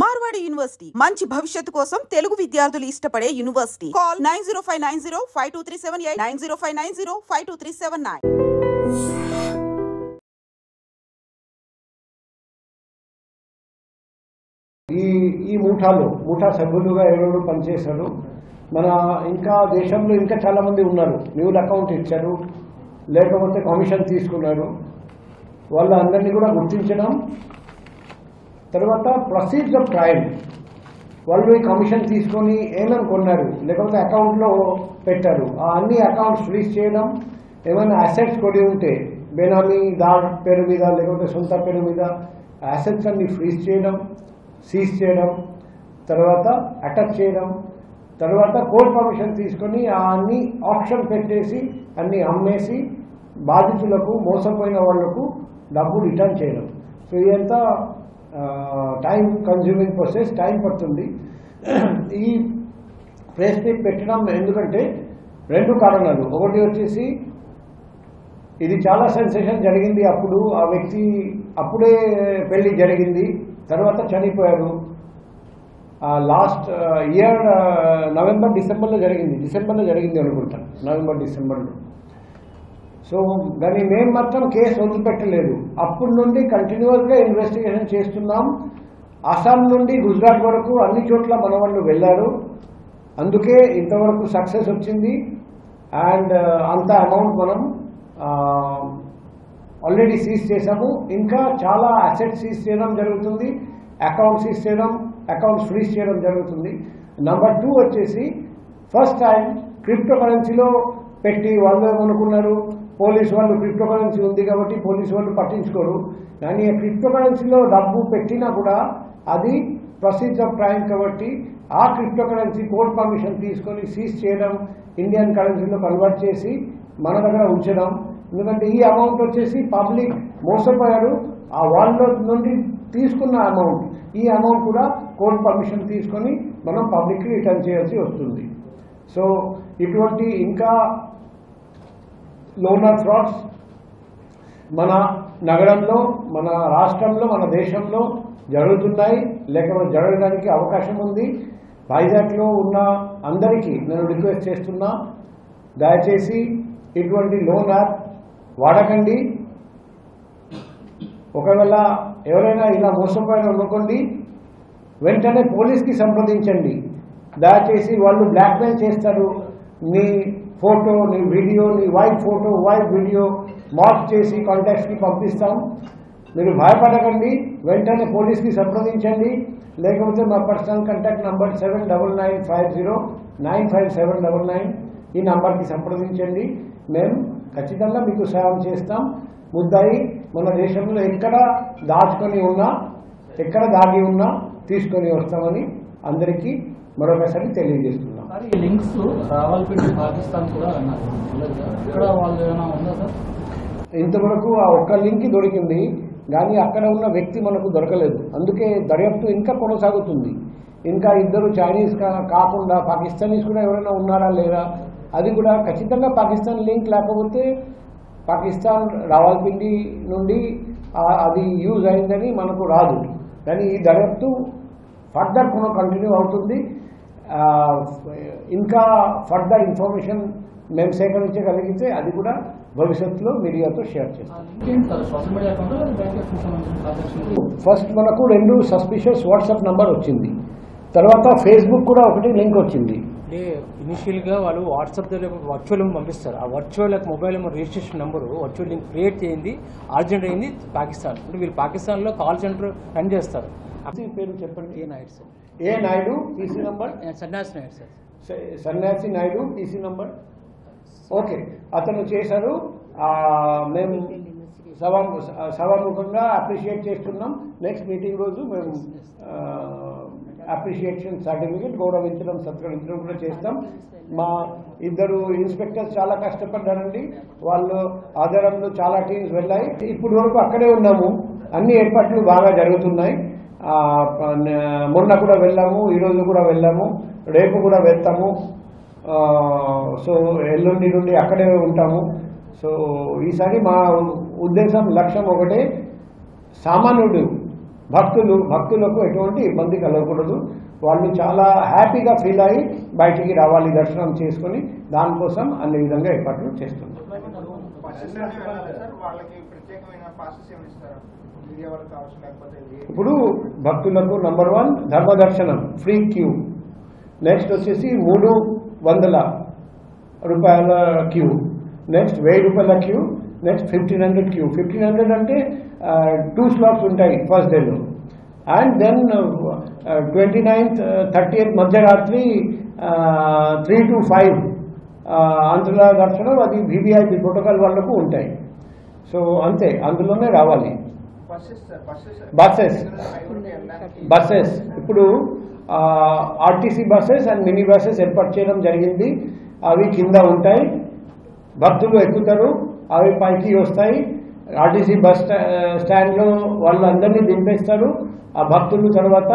Marwadi university మంచి భవిష్యత్తు కోసం తెలుగు విద్యార్థులు ఇష్టపడే యూనివర్సిటీ. కాల్ 9059052378 9059052379. ఈ ముఠా సభ్యులుగా ఎవరెవరు పనిచేశారు. మన ఇంకా దేశంలో ఇంకా చాలా మంది ఉన్నారు. న్యూల్ అకౌంట్ ఇచ్చారు, లేకపోతే కమిషన్ తీసుకున్నారు. వాళ్ళందరినీ కూడా గుర్తించడం, తర్వాత ప్రొసీడ్స్ ఆఫ్ క్రైమ్. వాళ్ళు ఈ కమిషన్ తీసుకొని ఏమేమి కొన్నారు, లేకపోతే అకౌంట్లో పెట్టారు, ఆ అన్ని అకౌంట్స్ ఫ్రీజ్ చేయడం. ఏమైనా అసెట్స్ కొని ఉంటే బేనామీ దార్ పేరు మీద లేకపోతే సొంత పేరు మీద అసెట్స్ అన్ని ఫ్రీజ్ చేయడం, సీజ్ చేయడం, తర్వాత అటాక్ చేయడం, తర్వాత కోర్ట్ పర్మిషన్ తీసుకొని ఆ అన్ని ఆప్షన్ పెట్టేసి అన్ని అమ్మేసి బాధితులకు, మోసపోయిన వాళ్లకు డబ్బు రిటర్న్ చేయడం. సో ఇదంతా టైం కన్జ్యూమింగ్ ప్రాసెస్, టైం పడుతుంది. ఈ ప్రెస్ మీట్ పెట్టడం ఎందుకంటే రెండు కారణాలు. ఒకటి వచ్చేసి ఇది చాలా సెన్సేషన్ జరిగింది. అప్పుడు ఆ వ్యక్తి అప్పుడే పెళ్లి జరిగింది, తర్వాత చనిపోయారు. లాస్ట్ ఇయర్ నవంబర్ డిసెంబర్లో జరిగింది అనుకుంటా, నవంబర్ డిసెంబర్లో. సో దాన్ని మేము మాత్రం కేసు వదిలిపెట్టలేదు. అప్పటి నుండి కంటిన్యూస్గా ఇన్వెస్టిగేషన్ చేస్తున్నాం. అస్సాం నుండి గుజరాత్ వరకు అన్ని చోట్ల మన వాళ్ళు వెళ్ళారు. అందుకే ఇంతవరకు సక్సెస్ వచ్చింది. అండ్ అంత అమౌంట్ మనం ఆల్రెడీ సీజ్ చేశాము. ఇంకా చాలా అసెట్స్ సీజ్ చేయడం జరుగుతుంది, అకౌంట్స్ సీజ్ చేయడం, అకౌంట్స్ ఫ్రీజ్ చేయడం జరుగుతుంది. నెంబర్ 2 వచ్చేసి ఫస్ట్ టైం క్రిప్టో కరెన్సీలో పెట్టి వాళ్ళు ఏమనుకున్నారు, పోలీసు వాళ్ళు క్రిప్టో కరెన్సీ ఉంది కాబట్టి పోలీసు వాళ్ళు పట్టించుకోరు. కానీ క్రిప్టో కరెన్సీలో డబ్బు పెట్టినా కూడా అది ప్రొసీడ్స్ ఆఫ్ క్రైమ్ కాబట్టి ఆ క్రిప్టో కరెన్సీ కోర్ట్ పర్మిషన్ తీసుకొని సీజ్ చేయడం, ఇండియన్ కరెన్సీలో కన్వర్ట్ చేసి మన దగ్గర ఉంచడం. ఎందుకంటే ఈ అమౌంట్ వచ్చేసి పబ్లిక్ మోసపోయారు. ఆ వాళ్ళ నుండి తీసుకున్న అమౌంట్, ఈ అమౌంట్ కూడా కోర్ట్ పర్మిషన్ తీసుకొని మనం పబ్లిక్కి రిటర్న్ చేయాల్సి వస్తుంది. సో ఇటువంటి ఇంకా లోనర్ ఫ్రాడ్స్ మన నగరంలో, మన రాష్ట్రంలో, మన దేశంలో జరుగుతున్నాయి, లేకపోతే జరగడానికి అవకాశం ఉంది. వైజాగ్లో ఉన్న అందరికీ నేను రిక్వెస్ట్ చేస్తున్నా, దయచేసి ఇటువంటి లోన్ యాప్ వాడకండి. ఒకవేళ ఎవరైనా ఇలా మోసపోయిన అనుకోండి, వెంటనే పోలీస్కి సంప్రదించండి. దయచేసి వాళ్ళు బ్లాక్మెయిల్ చేస్తారు. నీ ఫోటో, నీ వీడియో, నీ wife photo, wife video mark చేసి కాంటాక్ట్స్కి పంపిస్తాం. మీరు భయపడకండి, వెంటనే పోలీస్కి సంప్రదించండి. లేకపోతే మా పర్సనల్ కాంటాక్ట్ నంబర్ 7995095799 ఈ నంబర్కి సంప్రదించండి. మేము ఖచ్చితంగా మీకు సహాయం చేస్తాం. ముద్దాయి మన దేశంలో ఎక్కడ దాచుకొని ఉన్నా, ఎక్కడ దాగి ఉన్నా తీసుకొని వస్తామని అందరికీ మరొకసారి తెలియజేస్తున్నాం. ఈ లింక్స్ రావాల్సింది పాకిస్తాన్ కూడా అన్నారు. ఇక్కడ వాళ్ళు ఏమైనా ఉందా సార్? ఇంతవరకు ఆ ఒక్క లింక్ దొరికింది, కానీ అక్కడ ఉన్న వ్యక్తి మనకు దొరకలేదు. అందుకే దర్యాప్తు ఇంకా కొనసాగుతుంది. ఇంకా ఇద్దరు చైనీస్ కాకుండా పాకిస్తానీస్ కూడా ఎవరైనా ఉన్నారా లేదా, అది కూడా ఖచ్చితంగా పాకిస్తాన్ లింక్ లేకపోతే పాకిస్తాన్ రావాల్సింది నుండి అది యూజ్ అయిందని మనకు రాదు. కానీ ఈ దర్యాప్తు ఫర్దర్ కంటిన్యూ అవుతుంది. ఇంకా ఫర్దర్ ఇన్ఫర్మేషన్ మేము సేకరించగలిగితే అది కూడా భవిష్యత్తులో మీడియాతో షేర్ చేస్తాం. ఫస్ట్ మనకు 2 సస్పిషియస్ వాట్సాప్ నంబర్ వచ్చింది, తర్వాత ఫేస్బుక్ కూడా ఒకటి లింక్ వచ్చింది. అంటే ఇనిషియల్గా వాళ్ళు వాట్సాప్ ద్వారా వర్చువల్ పంపిస్తారు. ఆ virtual mobile registration number virtual link create చేయింది, అర్జెంట్ అయింది పాకిస్తాన్. అంటే వీళ్ళు పాకిస్తాన్లో కాల్ సెంటర్ రన్ చేస్తారు. పేరు చెప్పండి. ఏ నాయుడు సార్. ఏ నాయుడు, పీసీ నంబర్ సన్యాసి నాయుడు సార్. సన్యాసి నాయుడు, పీసీ నంబర్. ఓకే, అతను చేశారు. మేము సభాముఖంగా అప్రిషియేట్ చేస్తున్నాం. నెక్స్ట్ మీటింగ్ రోజు మేము అప్రిషియేషన్ సర్టిఫికేట్ గౌరవించడం, సత్కరించడం కూడా చేస్తాం. మా ఇద్దరు ఇన్స్పెక్టర్స్ చాలా కష్టపడ్డారండి. వాళ్ళు ఆధారంలో చాలా టీమ్స్ వెళ్ళాయి. ఇప్పటి వరకు అక్కడే ఉన్నాము. అన్ని ఏర్పాట్లు బాగా జరుగుతున్నాయి. మొన్న కూడా వెళ్ళాము, ఈరోజు కూడా వెళ్ళాము, రేపు కూడా వెళ్తాము. సో ఎల్లుండి నుండి అక్కడే ఉంటాము. సో ఈసారి మా ఉద్దేశం, లక్ష్యం ఒకటే, సామాన్యుడు భక్తులకు ఎటువంటి ఇబ్బంది కలగకూడదు. వాళ్ళు చాలా హ్యాపీగా ఫీల్ అయ్యి బయటికి రావాలి దర్శనం చేసుకొని. దానికోసం అన్ని విధంగా ఏర్పాట్లు చేస్తున్నాం. ఇప్పుడు భక్తులకు నంబర్ 1 ధర్మ దర్శనం ఫ్రీ క్యూ, నెక్స్ట్ వచ్చేసి 300 రూపాయల క్యూ, నెక్స్ట్ 1000 రూపాయల క్యూ, నెక్స్ట్ 1500 క్యూ. 1500 అంటే 2 స్లాట్స్ ఉంటాయి ఫస్ట్ డేలో. అండ్ దెన్ 29th 30th మధ్యరాత్రి 3 to 5 అంతల దర్శనం. అది VVIP ప్రోటోకాల్ వాళ్ళకు ఉంటాయి. సో అంతే, అందులోనే రావాలి. బస్సెస్ ఇప్పుడు RTC buses and mini buses ఏర్పాటు చేయడం జరిగింది. అవి కింద ఉంటాయి, భక్తులు ఎక్కుతారు, అవి పైకి వస్తాయి. ఆర్టీసీ బస్ స్టాండ్లో వాళ్ళందరినీ దింపేస్తారు. ఆ భక్తులు తర్వాత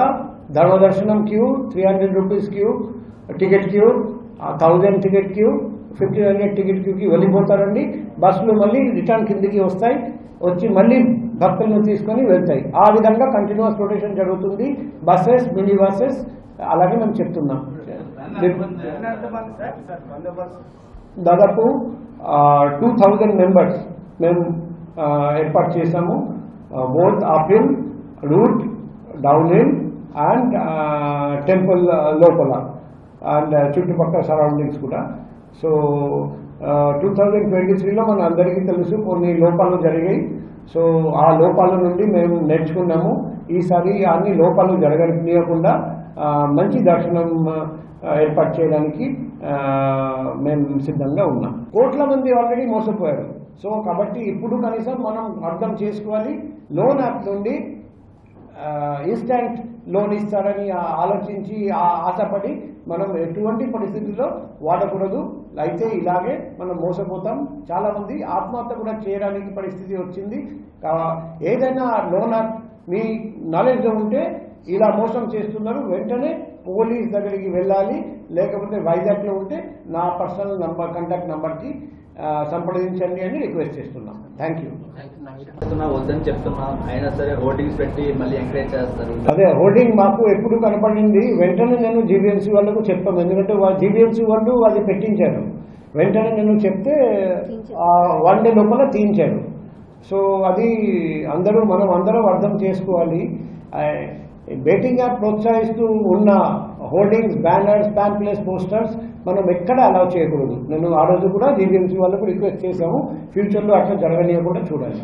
ధర్మదర్శనం queue, 300 rupees queue ticket queue, 1000 ticket queue, 1500 ticket క్యూకి వెళ్ళిపోతారండి. బస్సులు మళ్ళీ రిటర్న్ కిందికి వస్తాయి, వచ్చి మళ్ళీ భక్తులను తీసుకొని వెళ్తాయి. ఆ విధంగా కంటిన్యూస్ రొటేషన్ జరుగుతుంది. బస్సెస్, మినీ బస్సెస్, అలాగే మేము చెప్తున్నాం. దాదాపు 2000 మెంబర్స్ మేము ఏర్పాటు చేశాము. Both uphill route, downhill and temple లోపల అండ్ చుట్టుపక్కల సరౌండింగ్స్ కూడా. సో 2023లో మన అందరికీ తెలుసు కొన్ని లోపాలు జరిగాయి. సో ఆ లోపాల నుండి మేము నేర్చుకున్నాము. ఈసారి అన్ని లోపాలు జరగనియకుండా మంచి దర్శనం ఏర్పాటు చేయడానికి మేము సిద్ధంగా ఉన్నాం. కోట్ల మంది ఆల్రెడీ మోసపోయారు. సో కాబట్టి ఇప్పుడు కనీసం మనం అర్థం చేసుకోవాలి. లోన్ యాప్ నుండి ఇన్స్టెంట్ లోన్ ఇస్తారని ఆలోచించి ఆశపడి మనం ఎటువంటి పరిస్థితుల్లో వాడకూడదు. అయితే ఇలాగే మనం మోసపోతాం. చాలా మంది ఆత్మహత్య కూడా చేయడానికి పరిస్థితి వచ్చింది. ఏదైనా లోన్ యాప్ మీ నాలెడ్జ్లో ఉంటే ఇలా మోసం చేస్తున్నారు, వెంటనే పోలీస్ దగ్గరికి వెళ్ళాలి. లేకపోతే వైజాగ్లో ఉంటే నా పర్సనల్ కాంటాక్ట్ నంబర్కి సంప్రదించండి అని రిక్వెస్ట్ చేస్తున్నాం. Thank you. వద్దని చెప్తున్నా అయినా సరే హోర్డింగ్స్ పెట్టి మళ్ళీ ఎంకరేజ్ చేస్తారు. అదే హోర్డింగ్ మాకు ఎప్పుడు కనపడింది, వెంటనే నేను జీబీఎంసీ వాళ్ళకు చెప్పాము. ఎందుకంటే జీబీఎంసీ వాళ్ళు అది పెట్టించారు. వెంటనే నేను చెప్తే 1 day లోపల తీయించారు. సో అది మనం అందరం అర్థం చేసుకోవాలి. బెట్టింగ్ యాప్ ప్రోత్సహిస్తూ ఉన్న హోర్డింగ్స్, బ్యానర్స్, ప్యాంప్లెట్స్, పోస్టర్స్ మనం ఎక్కడ అలౌ చేయకూడదు. నేను ఆ రోజు కూడా జీబీఎంసీ వాళ్ళకు రిక్వెస్ట్ చేశాము, ఫ్యూచర్లో అట్లా జరగనీయకుండా చూడాలి.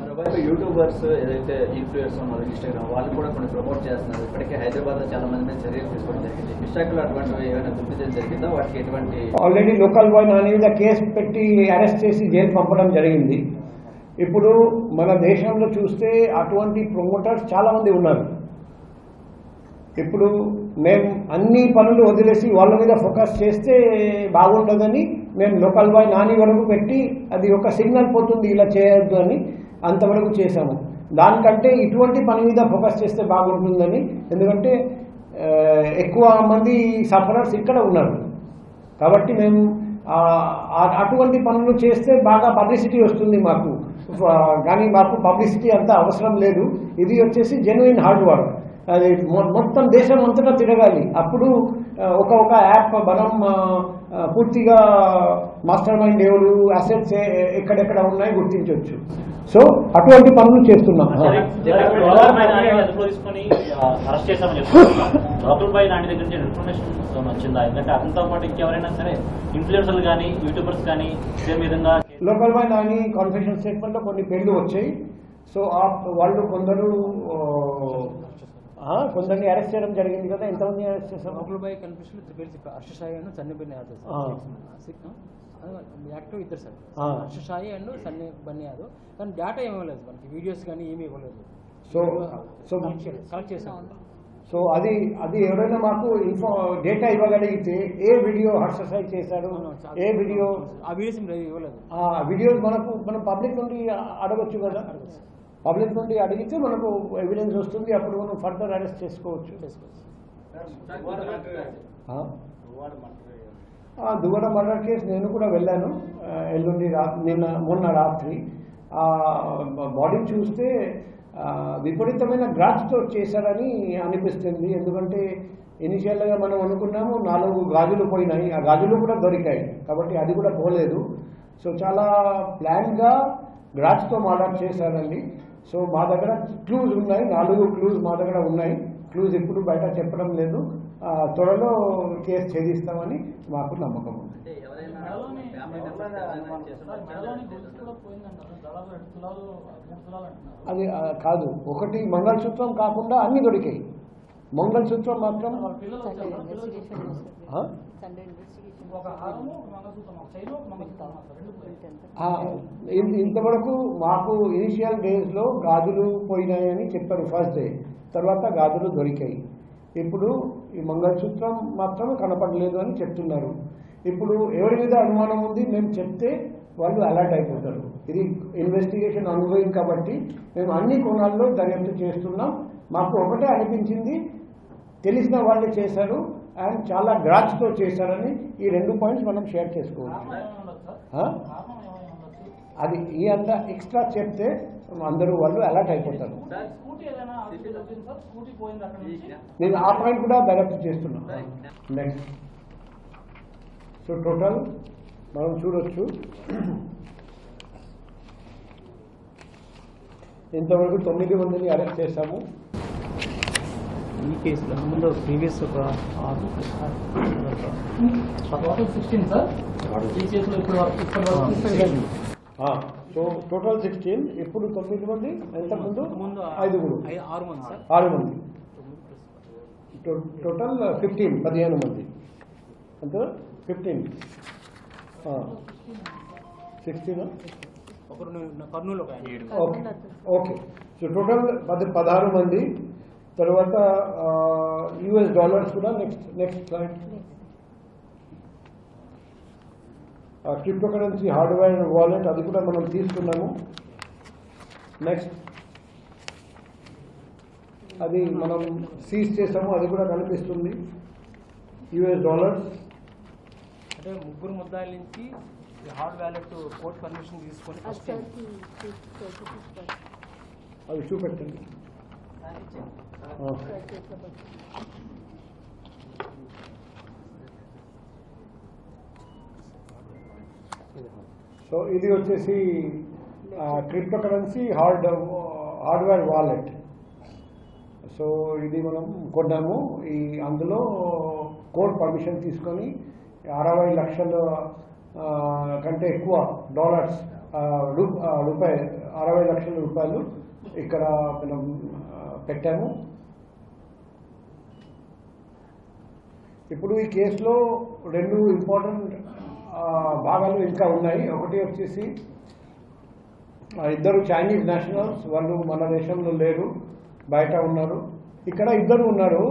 యూట్యూబర్స్ ఏదైతే ఇన్ఫ్లుయెన్స్ ఉన్నారు ఇన్స్టాగ్రామ్ వాళ్ళు కూడా కొన్ని ప్రమోట్ చేస్తున్నారు. ఇప్పటికే హైదరాబాద్ లో చాలా మంది మీద చర్యలు తీసుకోవడం జరిగింది. విశాఖలో అటువంటివి ఏమైనా గుర్తించడం జరిగిందా? వాటికి ఎటువంటి ఆల్రెడీ లోకల్ బాయ్ నాని మీద కేసు పెట్టి అరెస్ట్ చేసి జైలు పంపడం జరిగింది. ఇప్పుడు మన దేశంలో చూస్తే అటువంటి ప్రమోటర్స్ చాలా మంది ఉన్నారు. ఇప్పుడు మేము అన్ని పనులు వదిలేసి వాళ్ళ మీద ఫోకస్ చేస్తే బాగుండదని మేము లోకల్ బాయ్ నాని వరకు పెట్టి అది ఒక సిగ్నల్ పోతుంది ఇలా చేయొద్దు అని అంతవరకు చేశాము. దానికంటే ఇటువంటి పని మీద ఫోకస్ చేస్తే బాగుంటుందని. ఎందుకంటే ఎక్కువ మంది సఫరర్స్ ఇక్కడ ఉన్నారు కాబట్టి మేము అటువంటి పనులు చేస్తే బాగా పబ్లిసిటీ వస్తుంది మాకు. కానీ మాకు పబ్లిసిటీ అంత అవసరం లేదు. ఇది వచ్చేసి జెన్యున్ హార్డ్ వర్క్. అది మొత్తం దేశం అంతటా తిరగాలి. అప్పుడు ఒక యాప్ మనం పూర్తిగా మాస్టర్ మైండ్ ఎవరు, అసెట్స్ ఎక్కడెక్కడ ఉన్నాయి గుర్తించవచ్చు. సో అటువంటి పనులు చేస్తున్నాం. లోకల్ బాయ్ నాని దగ్గర నుంచి ఇన్ఫర్మేషన్ వచ్చిందా? ఎందుకంటే అతనితో పాటు ఇంకెవరైనా సరే ఇన్ఫ్లుయెన్సర్లు కానీ యూట్యూబర్స్ కానీ ఇదే విధంగా local boy Nani confidence statement లో కొన్ని పేర్లు వచ్చాయి. సో వాళ్ళు కొందరిని అరెస్ట్ చేయడం జరిగింది కదా. ఎంతమంది అరెస్ట్ చేశారు? లోకల్ బాయ్ కన్ఫ్యూషన్ 3 పేర్లు చెప్పారు. హర్ష సాయి అండ్ సన్నీ బన్నీ యాదవ్ యాక్టివ్ ఇద్దరు సార్. హర్ష సాయి అండ్ సన్నీ బన్నీ యాదవ్. కానీ డేటా ఏమి ఇవ్వలేదు మనకి, వీడియోస్ కానీ ఏమి ఇవ్వలేదు. సో కలెక్ట్ చేసాం. సో అది ఎవరైనా మాకు డేటా ఇవ్వగలిగితే ఏ వీడియో హర్ష సాయి చేశాడు, ఏ వీడియో, ఆ వీడియోస్ ఇవ్వలేదు. ఆ వీడియోస్ మనం పబ్లిక్ నుండి అడగొచ్చు కదా. పబ్లిక్ నుండి అడిగితే మనకు ఎవిడెన్స్ వస్తుంది. అప్పుడు మనం ఫర్దర్ అరెస్ట్ చేసుకోవచ్చు. దువ్వడ మర్డర్ కేసు నేను కూడా వెళ్ళాను మొన్న రాత్రి. బాడీ చూస్తే విపరీతమైన గ్రాచ్తో చేశారని అనిపిస్తుంది. ఎందుకంటే ఇనిషియల్గా మనం అనుకున్నాము 4 గాజులు పోయినాయి, ఆ గాజులు కూడా దొరికాయి, కాబట్టి అది కూడా పోలేదు. సో చాలా ప్లాన్గా గ్రాచ్తో మర్డర్ చేశారండి. సో మా దగ్గర క్లూజ్ ఉన్నాయి, 4 క్లూజ్ మా దగ్గర ఉన్నాయి. క్లూజ్ ఇప్పుడు బయట చెప్పడం లేదు, త్వరలో కేసు ఛేదిస్తామని మాకు నమ్మకం ఉంది. అది కాదు, ఒకటి మంగళసూత్రం కాకుండా అన్ని దొరికాయి. మంగళసూత్రం మాత్రం ఇంతవరకు మాకు ఇనిషియల్ డేస్లో గాజులు పోయినాయని చెప్పారు ఫస్ట్ డే, తర్వాత గాజులు దొరికాయి. ఇప్పుడు ఈ మంగళసూత్రం మాత్రం కనపడలేదు అని చెప్తున్నారు. ఇప్పుడు ఎవరి మీద అనుమానం ఉంది మేము చెప్తే వాళ్ళు అలర్ట్ అయిపోతారు. ఇది ఇన్వెస్టిగేషన్ ఆన్గోయింగ్ కాబట్టి మేము అన్ని కోణాల్లో దర్యాప్తు చేస్తున్నాం. మాకు ఒకటే అనిపించింది, తెలిసిన వాళ్ళే చేశారు అండ్ చాలా గ్రాచ్తో చేశారని. ఈ 2 పాయింట్స్ మనం షేర్ చేసుకోవచ్చు. అది ఈ అంతా ఎక్స్ట్రా చెప్తే అందరూ వాళ్ళు అలర్ట్ అయిపోతారు. నేను ఆ పాయింట్ కూడా దర్యాప్తు చేస్తున్నాను. నెక్స్ట్, సో టోటల్ మనం చూడొచ్చు, ఇంతవరకు 9 మందిని అరెస్ట్ చేశాము. ఈ కేసులో ముందు ప్రీవియస్ ఒక 16 సార్. ఈ కేసులో సో టోటల్ 16, ఇప్పుడు 9 మంది, ఎంతమంది? ముందు 6 మంది సార్. 6 మంది, టోటల్ 15 మంది, అంతే 15 16 ఒకరు కర్నూలు ఒక 7. ఓకే. సో టోటల్ 16 మంది. తర్వాత $US కూడా next slide. Cryptocurrency hardware wallet అది కూడా మనం తీసుకున్నాము. నెక్స్ట్, అది మనం సీజ్ చేసాము, అది కూడా కనిపిస్తుంది. $US అంటే 3 ముద్దాయిల నుంచి హార్డ్ వ్యాలెట్ కోర్ట్ పర్మిషన్ తీసుకొని ఫస్ట్ అది చూపెట్టండి. సో ఇది వచ్చేసి క్రిప్టోకరెన్సీ హార్డ్వేర్ వాలెట్. సో ఇది మనం కొన్నాము. అందులో కోర్ట్ పర్మిషన్ తీసుకొని 60 లక్షల కంటే ఎక్కువ డాలర్స్, రూపాయలు 60 లక్షల రూపాయలు ఇక్కడ మనం పెట్టాము. ఇప్పుడు ఈ కేసులో 2 ఇంపార్టెంట్ భాగాలు ఇంకా ఉన్నాయి. ఒకటి వచ్చేసి 2 చైనీస్ నేషనల్స్, వాళ్ళు మన దేశంలో లేరు, బయట ఉన్నారు. ఇక్కడ 2 ఉన్నారు,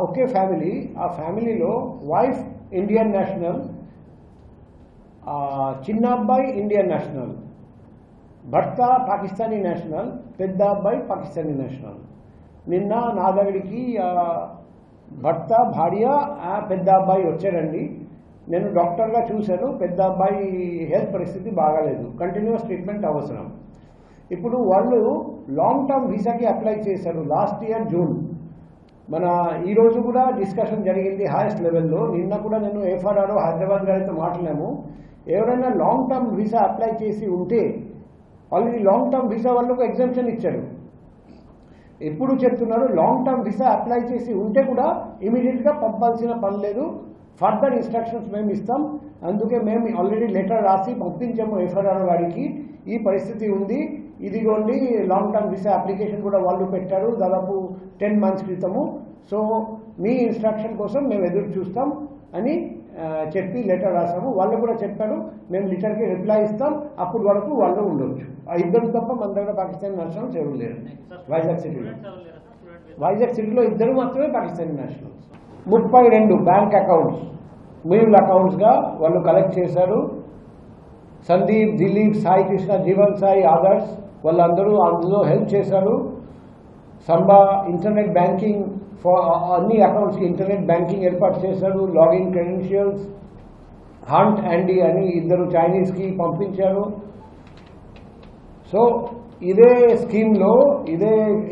ఒకే ఫ్యామిలీ. ఆ ఫ్యామిలీలో వైఫ్ ఇండియన్ నేషనల్, చిన్న అబ్బాయి ఇండియన్ నేషనల్, భర్త పాకిస్తానీ నేషనల్, పెద్ద అబ్బాయి పాకిస్తానీ నేషనల్. నిన్న నా దగ్గరికి భర్త, భార్య, పెద్ద అబ్బాయి వచ్చారండి. నేను డాక్టర్గా చూశాను, పెద్ద అబ్బాయి హెల్త్ పరిస్థితి బాగాలేదు, కంటిన్యూస్ ట్రీట్మెంట్ అవసరం. ఇప్పుడు వాళ్ళు లాంగ్ టర్మ్ వీసాకి అప్లై చేశారు లాస్ట్ ఇయర్ జూన్. మన ఈరోజు కూడా డిస్కషన్ జరిగింది హైయెస్ట్ లెవెల్లో. నిన్న కూడా నేను ఎఫ్ఆర్ఆర్ఓ హైదరాబాద్ గారితో మాట్లాడాము. ఎవరైనా లాంగ్ టర్మ్ వీసా అప్లై చేసి ఉంటే ఆల్రెడీ లాంగ్ టర్మ్ వీసా వాళ్ళకు ఎగ్జామ్షన్ ఇచ్చారు. ఎప్పుడు చెప్తున్నారు, లాంగ్ టర్మ్ వీసా అప్లై చేసి ఉంటే కూడా ఇమీడియట్గా పంపాల్సిన పని లేదు, ఫర్దర్ ఇన్స్ట్రక్షన్స్ మేము ఇస్తాం. అందుకే మేము ఆల్రెడీ లెటర్ రాసి పంపించాము ఎఫ్ఆర్ఆర్ గారికి. ఈ పరిస్థితి ఉంది, ఇదిగోండి లాంగ్ టర్మ్ వీసా అప్లికేషన్ కూడా వాళ్ళు పెట్టారు దాదాపు 10 months క్రితము. సో మీ ఇన్స్ట్రక్షన్ కోసం మేము ఎదురు చూస్తాం అని చెప్పి లెటర్ రాసాము. వాళ్ళు కూడా చెప్పారు మేము లెటర్కి రిప్లై ఇస్తాం, అప్పటి వరకు వాళ్ళు ఉండొచ్చు. ఆ 2 తప్ప మన దగ్గర పాకిస్తానీ నేషనల్స్ ఎవరు లేరు. వైజాగ్ సిటీలో 2 మాత్రమే Pakistani nationals. 32 bank accounts mail అకౌంట్స్గా వాళ్ళు కలెక్ట్ చేశారు. సందీప్, దిలీప్, సాయి కృష్ణ, జీవన్ సాయి, ఆదర్శ్ వాళ్ళందరూ అందులో హెల్ప్ చేశారు. సంబా ఇంటర్నెట్ బ్యాంకింగ్ అన్ని అకౌంట్స్కి ఇంటర్నెట్ బ్యాంకింగ్ ఏర్పాటు చేశారు. లాగిన్ క్రెడెన్షియల్స్ హంట్, యాండీ అని 2 చైనీస్కి పంపించారు. సో ఇదే స్కీమ్లో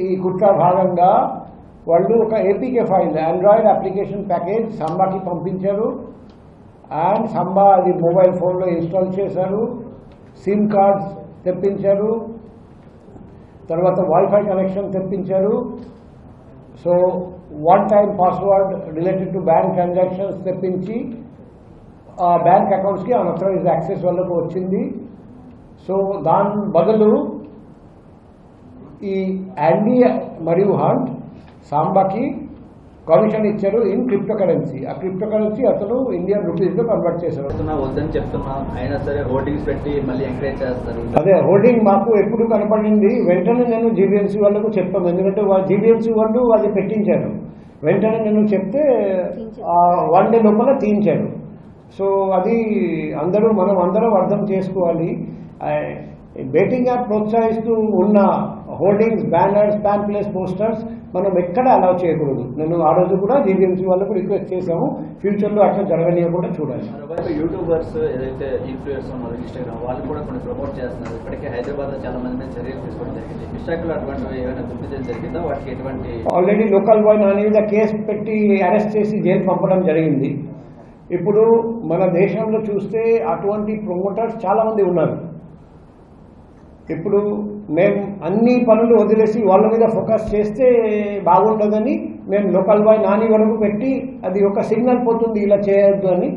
ఈ కుట్ర భాగంగా వాళ్ళు ఒక APK file Android application package సంబాకి పంపించారు. అండ్ సంబా అది మొబైల్ ఫోన్లో ఇన్స్టాల్ చేశారు, సిమ్ కార్డ్స్ తెప్పించారు, తర్వాత వైఫై కనెక్షన్ తెప్పించారు. So one time password related to bank transactions తెప్పించి ఆ బ్యాంక్ అకౌంట్స్కి అన్అథరైజ్డ్ యాక్సెస్ వాళ్ళకు వచ్చింది. సో దాని బదులు ఈ యాండీ మరియు హంట్ సాంబాకి కమిషన్ ఇచ్చారు ఇన్ క్రిప్టో కరెన్సీ. ఆ క్రిప్టో కరెన్సీ అతను ఇండియన్ రూపీస్లో కన్వర్ట్ చేశారు. వద్దని చెప్తున్నా అయినా సరే హోర్డింగ్స్ పెట్టి మళ్ళీ ఎంకరేజ్ చేస్తారు. అదే హోర్డింగ్ మాకు ఎప్పుడు కనపడింది. వెంటనే నేను జీబీఎంసీ వాళ్ళకు చెప్పాను, ఎందుకంటే జీబీఎంసీ వాళ్ళు అది పెట్టించారు. వెంటనే నేను చెప్తే 1 డే లోపల తీయించారు. సో అది మనం అందరం అర్థం చేసుకోవాలి. బెట్టింగ్ యాప్ ప్రోత్సహిస్తూ ఉన్న హోర్డింగ్స్, బ్యానర్స్, ప్యాంప్లెట్స్, పోస్టర్స్ మనం ఎక్కడ అలౌ చేయకూడదు. నేను ఆ రోజు కూడా జీబీఎంసీ వాళ్ళకు రిక్వెస్ట్ చేశాము, ఫ్యూచర్లో అట్లా జరగనీయకుండా చూడాలి. యూట్యూబర్స్ ఏదైతే ఇన్ఫ్లుయెన్స్ ఉన్నారు ఇన్స్టాగ్రామ్ వాళ్ళు కూడా కొన్ని ప్రమోట్ చేస్తున్నారు. ఇప్పటికే హైదరాబాద్ లో చాలా మంది మీద చర్యలు తీసుకోవడం జరిగింది. విశాఖలో అటువంటివి ఏమైనా గుర్తించడం జరిగిందా? వాటికి ఎటువంటి ఆల్రెడీ లోకల్ బాయ్ నాని మీద కేసు పెట్టి అరెస్ట్ చేసి జైలు పంపడం జరిగింది. ఇప్పుడు మన దేశంలో చూస్తే అటువంటి ప్రమోటర్స్ చాలా మంది ఉన్నారు. ఇప్పుడు మేము అన్ని పనులు వదిలేసి వాళ్ళ మీద ఫోకస్ చేస్తే బాగుండదని మేము లోకల్ బాయ్ నాని వరకు పెట్టి అది ఒక సిగ్నల్ పోతుంది ఇలా చేయొద్దు అని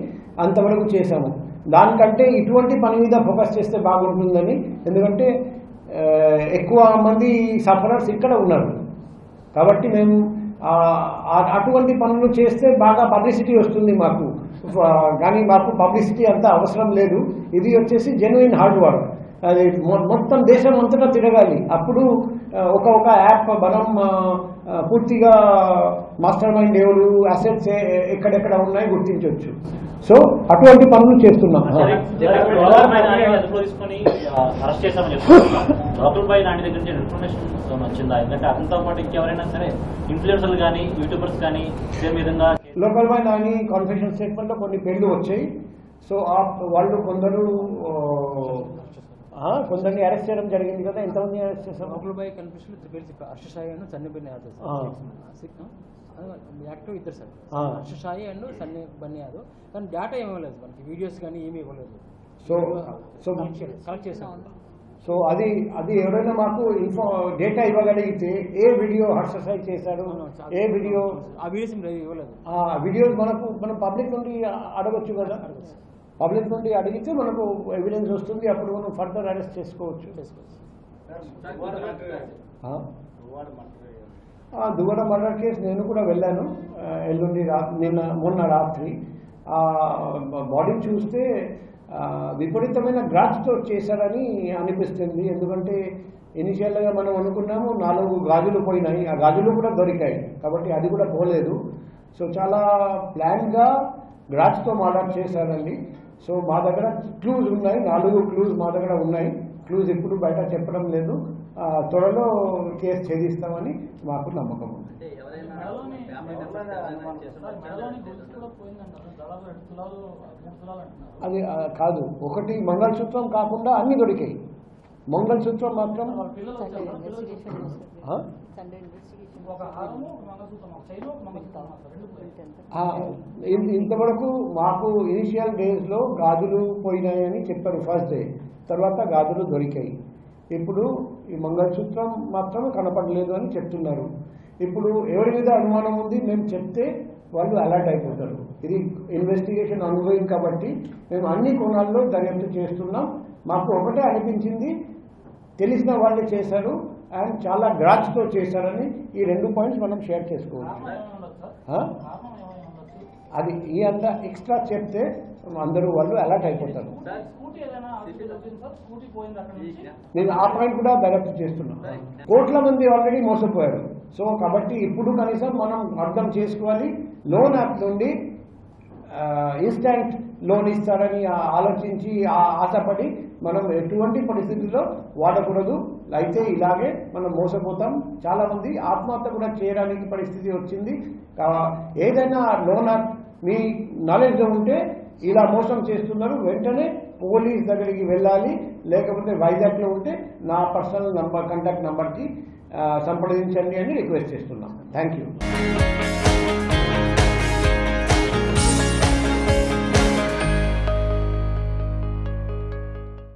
అంతవరకు చేశాము. దానికంటే ఇటువంటి పని మీద ఫోకస్ చేస్తే బాగుంటుందని, ఎందుకంటే ఎక్కువ మంది సఫరర్స్ ఇక్కడ ఉన్నారు కాబట్టి మేము అటువంటి పనులు చేస్తే బాగా పబ్లిసిటీ వస్తుంది మాకు. కానీ మాకు పబ్లిసిటీ అంత అవసరం లేదు. ఇది వచ్చేసి జెన్యున్ హార్డ్ వర్క్. అది మొత్తం దేశం అంతటా తిరగాలి. అప్పుడు ఒక యాప్ మనం పూర్తిగా మాస్టర్ మైండ్ ఎవరు, అసెట్స్ ఎక్కడెక్కడ ఉన్నాయి గుర్తించవచ్చు. సో అటువంటి పనులు చేస్తున్నాం. తీసుకొని అరెస్ట్ చేశామని చెప్తున్నారు. లోకల్ బాయ్ నాని దగ్గర నుంచి ఇన్ఫర్మేషన్ వచ్చిందా? ఎందుకంటే అతనితో పాటు ఇంకెవరైనా సరే ఇన్ఫ్లుయెన్సర్లు కానీ యూట్యూబర్స్ కానీ ఇదే విధంగా లోకల్ బాయ్ నాని కాన్ఫెషన్ స్టేట్మెంట్లో కొన్ని పేర్లు వచ్చాయి. సో వాళ్ళు కొందరిని అరెస్ట్ చేయడం జరిగింది కదా. ఎంతమంది అరెస్ట్ చేశారు? లోకల్ బాయ్ కన్ఫ్యూషన్ 3 పేర్లు చెప్పారు. హర్షసాయి అండ్ సన్నీ బన్నీ యాదవ్ యాక్టివ్ ఇద్దరు సార్. హర్షసాయి అండ్ సన్నీ బన్నీ యాదవ్. కానీ డేటా ఏమీ ఇవ్వలేదు మనకి, వీడియోస్ కానీ ఏమీ ఇవ్వలేదు. సో కలెక్ట్ చేసాం. సో అది ఎవరైనా మాకు డేటా ఇవ్వగలిగితే ఏ వీడియో హర్షసాయి చేశారు, ఏ వీడియో, ఆ వీడియోస్ ఇవ్వలేదు. ఆ వీడియోస్ మనం పబ్లిక్ నుండి అడగచ్చు కదా. పబ్లిక్ నుండి అడిగితే మనకు ఎవిడెన్స్ వస్తుంది. అప్పుడు మనం ఫర్దర్ అరెస్ట్ చేసుకోవచ్చు. దువ్వడ మర్డర్ కేసు నేను కూడా వెళ్ళాను ఎల్లుండి మొన్న రాత్రి. బాడీ చూస్తే విపరీతమైన గ్రాఫ్తో చేశారని అనిపిస్తుంది. ఎందుకంటే ఇనిషియల్గా మనం అనుకున్నాము 4 గాజులు పోయినాయి, ఆ గాజులు కూడా దొరికాయి కాబట్టి అది కూడా పోలేదు. సో చాలా ప్లాన్గా గ్రాఫ్తో మర్డర్ చేశారండి. సో మా దగ్గర క్లూజ్ ఉన్నాయి, 4 క్లూజ్ మా దగ్గర ఉన్నాయి. క్లూజ్ ఇప్పుడు బయట చెప్పడం లేదు. త్వరలో కేసు ఛేదిస్తామని మాకు నమ్మకం ఉంది. అది కాదు, ఒకటి మంగళసూత్రం కాకుండా అన్ని దొరికాయి. మంగళసూత్రం మాత్రం ఇంతవరకు మాకు ఇనిషియల్ డేస్లో గాజులు పోయినాయని చెప్పారు ఫస్ట్ డే. తర్వాత గాజులు దొరికాయి. ఇప్పుడు ఈ మంగళసూత్రం మాత్రం కనపడలేదు అని చెప్తున్నారు. ఇప్పుడు ఎవరి మీద అనుమానం ఉంది మేము చెప్తే వాళ్ళు అలర్ట్ అయిపోతారు. ఇది ఇన్వెస్టిగేషన్ ఆన్గోయింగ్ కాబట్టి మేము అన్ని కోణాల్లో దర్యాప్తు చేస్తున్నాం. మాకు ఒకటే అనిపించింది, తెలిసిన వాళ్ళే చేశారు అండ్ చాలా గ్రాచ్తో చేశారని. ఈ 2 పాయింట్స్ మనం షేర్ చేసుకోవచ్చు. అది ఈ అంతా ఎక్స్ట్రా చెప్తే అందరూ వాళ్ళు అలర్ట్ అయిపోతారు. నేను ఆ పాయింట్ కూడా దర్యాప్తు చేస్తున్నాను. కోట్ల మంది ఆల్రెడీ మోసపోయారు. సో కాబట్టి ఇప్పుడు కనీసం మనం అర్థం చేసుకోవాలి, లోన్ యాప్ నుండి ఇన్స్టాంట్ లోన్ ఇస్తారని ఆలోచించి ఆశపడి మనం ఎటువంటి పరిస్థితుల్లో వాడకూడదు. అయితే ఇలాగే మనం మోసపోతాం. చాలా మంది ఆత్మహత్య కూడా చేయడానికి పరిస్థితి వచ్చింది. ఏదైనా లోన్ యాప్ మీ నాలెడ్జ్లో ఉంటే ఇలా మోసం చేస్తున్నారు, వెంటనే పోలీస్ దగ్గరికి వెళ్ళాలి, లేకపోతే వైజాగ్లో ఉంటే నా పర్సనల్ కాంటాక్ట్ నంబర్కి సంప్రదించండి అని రిక్వెస్ట్ చేస్తున్నాం. Thank you.